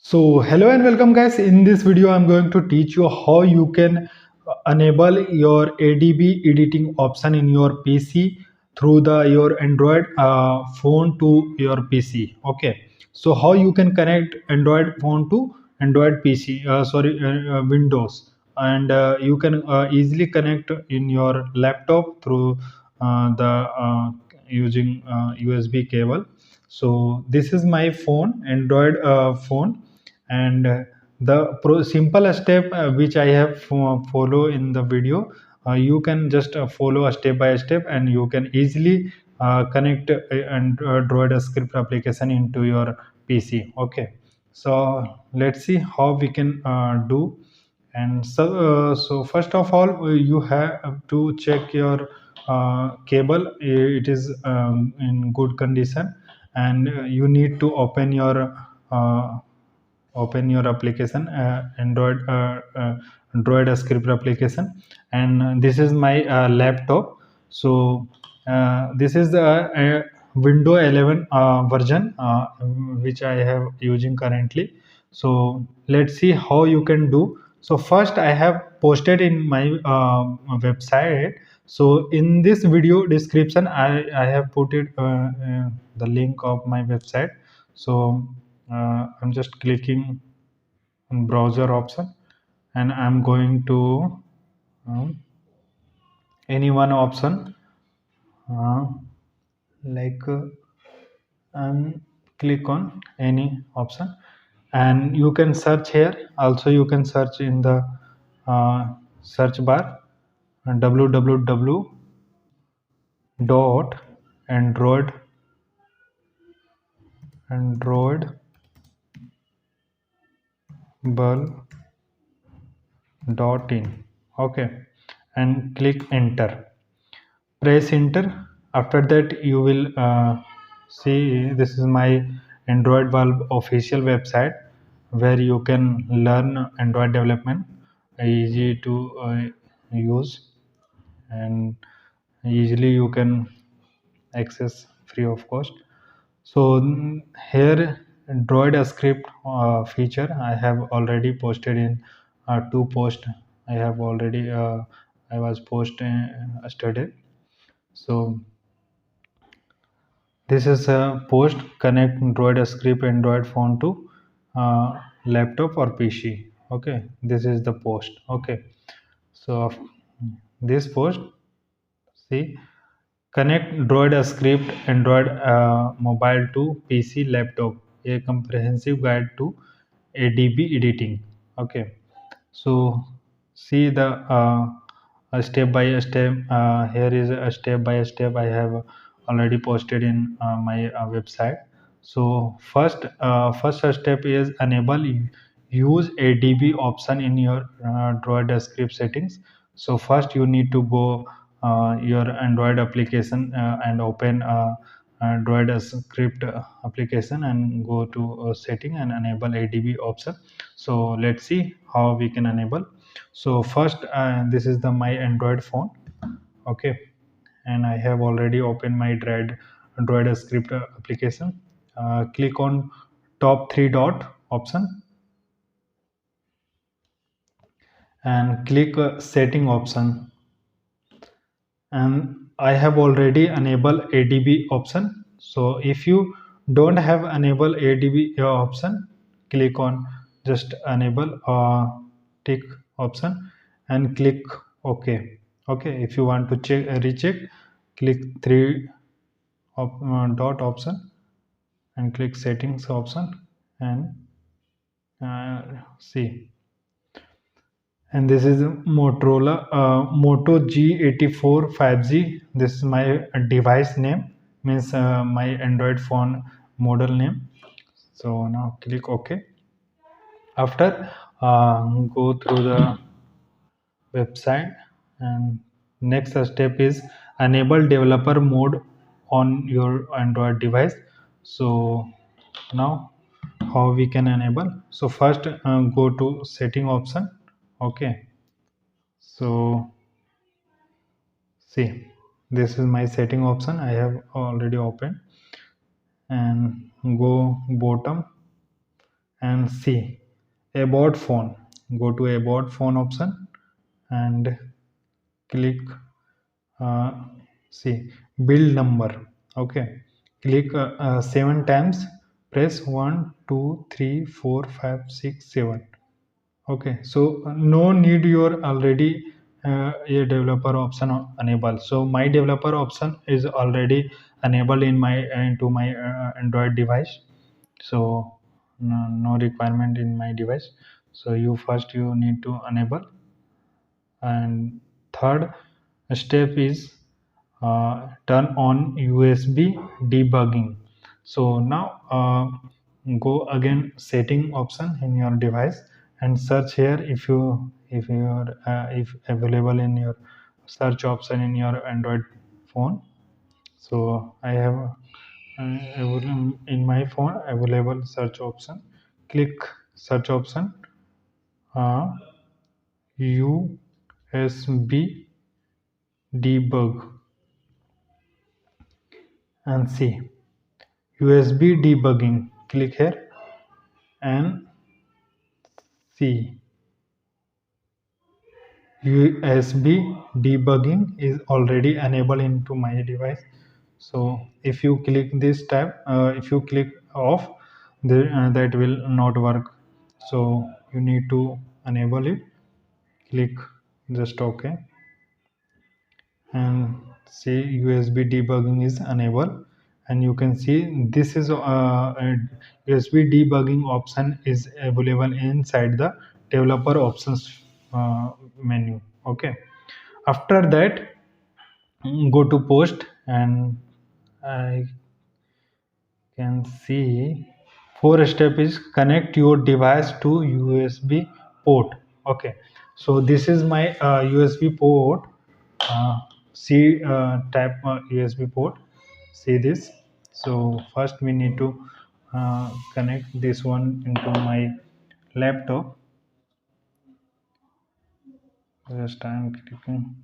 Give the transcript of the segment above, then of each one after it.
So hello and welcome guys. In this video I'm going to teach you how you can enable your ADB editing option in your PC through your Android phone to your PC. Okay, so how you can connect Android phone to Android PC, Windows, and you can easily connect in your laptop through the using USB cable. So this is my phone, Android phone, and the simple step which I have follow in the video, you can just follow a step by step, and you can easily connect Android script application into your PC. Okay, so let's see how we can do. And so first of all, you have to check your cable. It is in good condition, and you need to uh, open your application, Android script application. And this is my laptop. So this is the window 11 version which I have using currently. So let's see how you can do. So first I have posted in my website. So in this video description I have put it the link of my website. So I'm just clicking on browser option, and I'm going to um, any one option, uh, like I'm click on any option, and you can search here. Also you can search in the search bar www dot android bulb dot in. Okay, and click enter. Press enter. After that you will see this is my Android Valve official website, where you can learn Android development, easy to use, and easily you can access free of cost. So here DroidScript feature I have already posted in two posts. I have already I was posted yesterday. So this is a post: connect DroidScript Android phone to laptop or PC. Okay, this is the post. Okay, so this post, see, connect DroidScript Android mobile to PC laptop, a comprehensive guide to ADB editing. Okay, so see the a step by step. Here is a step by step I have already posted in my website. So first step is enable use ADB option in your DroidScript settings. So first you need to go your Android application and open DroidScript application, and go to setting and enable ADB option. So let's see how we can enable. So first this is the my Android phone. Okay, and I have already opened my DroidScript application. Click on top three dot option, and click setting option, and I have already enabled ADB option. So if you don't have enable ADB option, click on just enable tick option, and click OK. Okay, if you want to check recheck, click three dot option, and click settings option, and see. And this is Motorola Moto G84 5G. This is my device name, means my Android phone model name. So now click OK. After go through the website, and next step is enable developer mode on your Android device. So now how we can enable? So first go to setting option. Okay, so see, this is my setting option I have already opened, and go bottom and see about phone. Go to about phone option and click uh, see build number. Okay, click 7 times, press 1 2 3 4 5 6 7. Okay, so no need your already a developer option enable. So my developer option is already enabled in my into my Android device. So no requirement in my device. So you need to enable. And third step is turn on USB debugging. So now go again setting option in your device and search here if available in your search option in your Android phone. So I have in my phone available search option. Click search option, uh, USB debug, and see USB debugging. Click here and see USB debugging is already enabled into my device. So if you click this tab, if you click off, that will not work. So you need to enable it. Click just OK and say USB debugging is enabled, and you can see this is a USB debugging option is available inside the developer options menu. Okay, after that go to post, and I can see four step is connect your device to USB port. Okay, so this is my USB port. See type USB port. See this. So first we need to connect this one into my laptop. Just I'm clicking.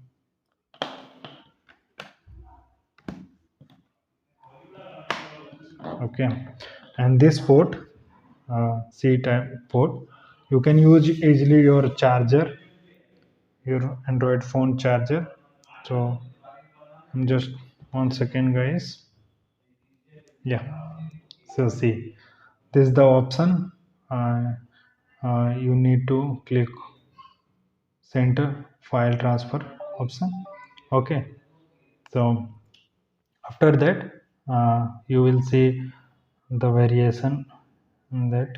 Okay, and this port, C type port, you can use easily your charger, your Android phone charger. So just 1 second, guys. Yeah, so see, this is the option. You need to click center file transfer option. Okay, so after that you will see the variation in that.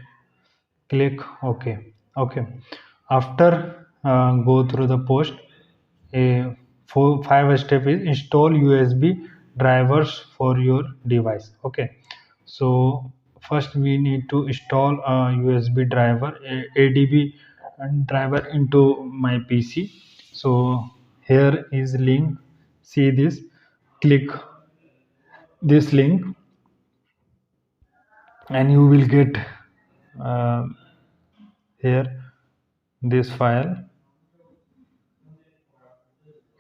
Click OK. Okay, after go through the post, a 5 step is install USB drivers for your device. Okay, so first we need to install a USB driver, ADB driver into my PC. So here is link. See this. Click this link and you will get uh, here this file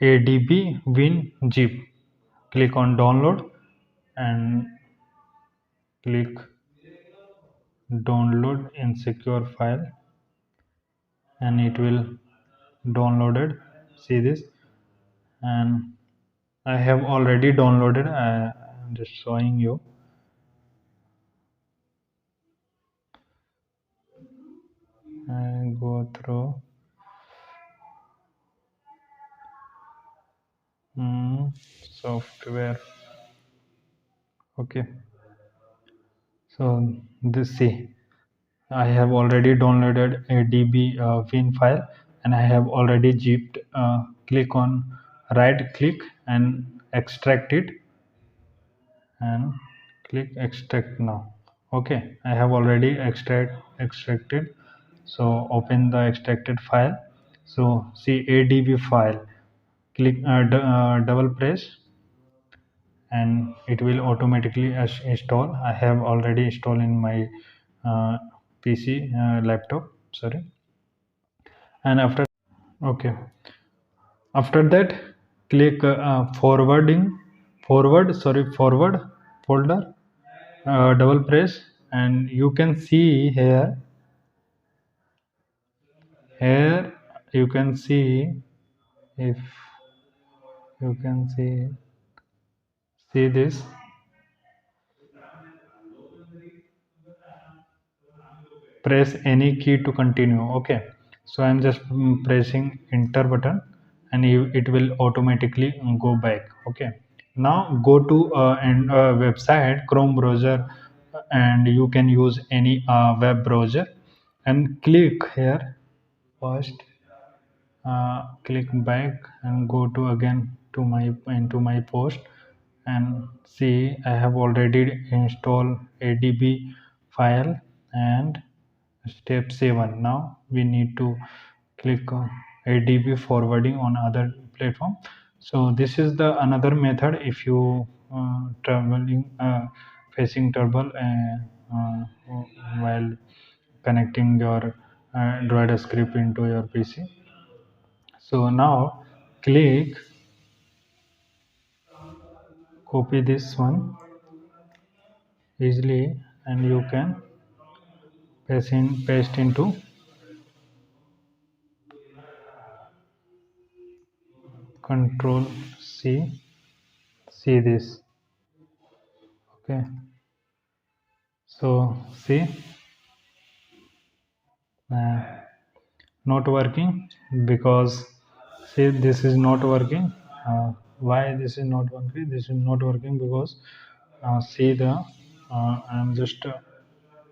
ADB win zip. Click on download and click download in secure file, and it will downloaded. See this, and I have already downloaded. I'm just showing you. I go through software. Okay, so this, see, I have already downloaded a DB win file, and I have already zipped. Click on right click and extract it, and click extract now. Okay, I have already extracted. So open the extracted file. So see ADB file. Click double press, and it will automatically install. I have already installed in my uh, PC laptop, sorry. And after, okay, after that click forward folder, double press, and you can see here here you can see, if you can see this, press any key to continue. Okay, so I'm just pressing enter button, and it will automatically go back. Okay, now go to website Chrome browser, and you can use any web browser, and click here first, click back and go to again to my into my post, and see I have already installed ADB file and step 7. Now we need to click on ADB forwarding on other platform. So this is the another method if you traveling facing trouble while connecting your DroidScript into your PC. So now click copy this one easily, and you can paste into control C this. Okay, so see, uh, not working, because see this is not working. Why this is not working? This is not working because see the I'm just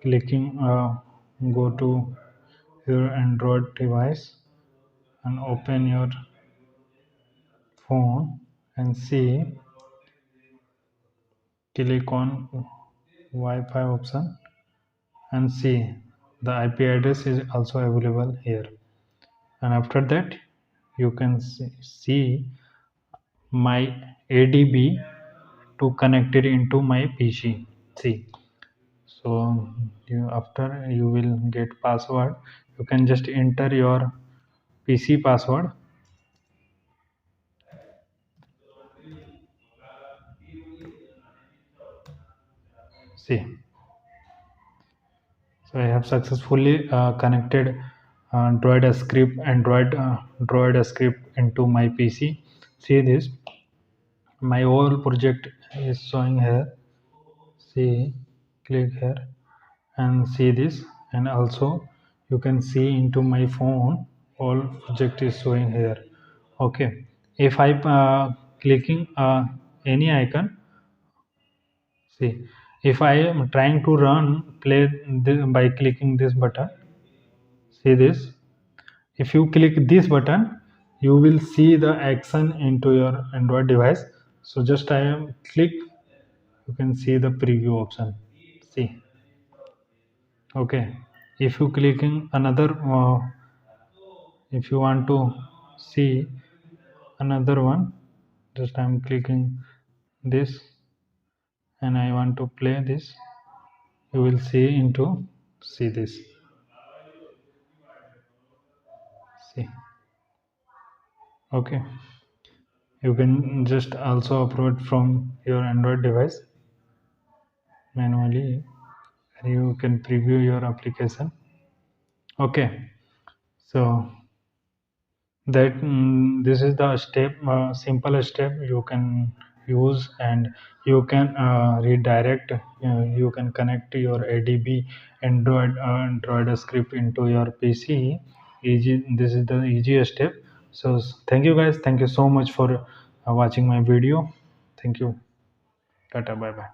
clicking go to your Android device and open your phone and see, click on Wi-Fi option and see the IP address is also available here, and after that you can see my ADB to connect it into my PC. See, so after you will get password, you can just enter your PC password. See, so I have successfully connected DroidScript into my PC. See this, my whole project is showing here. See, click here and see this, and also you can see into my phone all project is showing here. Okay, if I clicking any icon, see, if I am trying to run play by clicking this button, see this, if you click this button you will see the action into your Android device. So just I am click, you can see the preview option. See, okay, if you clicking another if you want to see another one, just I'm clicking this and I want to play this, you will see into, see this, see. Okay, you can just also upload from your Android device manually, and you can preview your application. Okay, so that this is the step, simple step you can use, and you can redirect, you can connect your ADB Android script into your PC easy. This is the easiest step. So thank you guys, thank you so much for watching my video. Thank you, tata, bye bye.